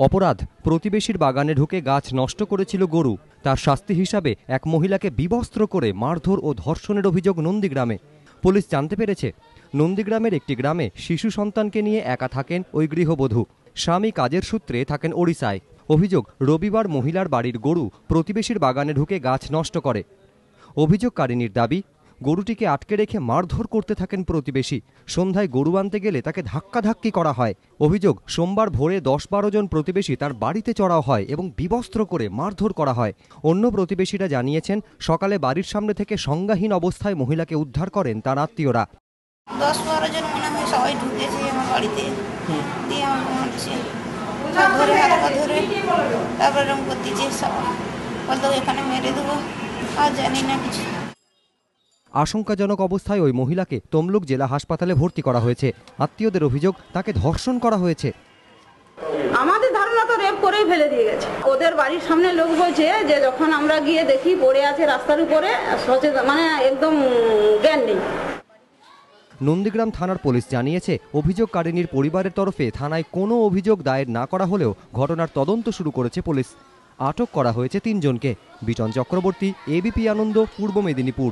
অপরাধ, প্রতিবেশীর বাগানে ঢুকে গাছ নষ্ট করেছিল গরু। তার শাস্তি হিসাবে এক মহিলাকে বিবস্ত্র করে মারধর ও ধর্ষণের অভিযোগ নন্দীগ্রামে। পুলিশ জানতে পেরেছে, নন্দীগ্রামের একটি গ্রামে শিশু সন্তানকে নিয়ে একা থাকেন ওই গৃহবধূ। স্বামী কাজের সূত্রে থাকেন ওড়িশায়। অভিযোগ, রবিবার মহিলার বাড়ির গরু প্রতিবেশীর বাগানে ঢুকে গাছ নষ্ট করে। অভিযোগকারিনীর দাবি, গরুটিকে আটকে রেখে মারধর করতে থাকেন প্রতিবেশী। সন্ধ্যায় গরু আনতে গেলে তাকে ধাক্কাধাক্কি করা হয়। অভিযোগ, সোমবার ভোরে 10-12 জন প্রতিবেশী তার বাড়িতে চড়াও হয় এবং বিবস্ত্র করে মারধর করা হয়। অন্য প্রতিবেশীরা জানিয়েছেন, সকালে বাড়ির সামনে থেকে সংজ্ঞাহীন অবস্থায় মহিলাকে উদ্ধার করেন তার আত্মীয়রা। 10-12 জন মনে হয় সবাই ঢুকেছে আমার বাড়িতে, দিয়ে আমাকে মারছে, ধরে হাত পা ধরে তারপর এরকম করতেছে, সব বলতো এখানে মেরে দেবো, আর জানি না কিছু। আশঙ্কাজনক অবস্থায় ওই মহিলাকে তমলুক জেলা হাসপাতালে ভর্তি করা হয়েছে। আত্মীয়দের অভিযোগ, তাকে ধর্ষণ করা হয়েছে। আমাদের ধারণা তো রেপ করেই ফেলে দিয়ে গেছে। ওদের বাড়ির সামনে লোক বলছে যে যখন আমরা গিয়ে দেখি পড়ে আছে রাস্তার উপরে, সচেতন মানে একদম জ্ঞান নেই। নন্দীগ্রাম থানার পুলিশ জানিয়েছে, অভিযোগকারিনীর পরিবারের তরফে থানায় কোনো অভিযোগ দায়ের না করা হলেও ঘটনার তদন্ত শুরু করেছে পুলিশ। আটক করা হয়েছে 3 জনকে। বিজন চক্রবর্তী, এবিপি আনন্দ, পূর্ব মেদিনীপুর।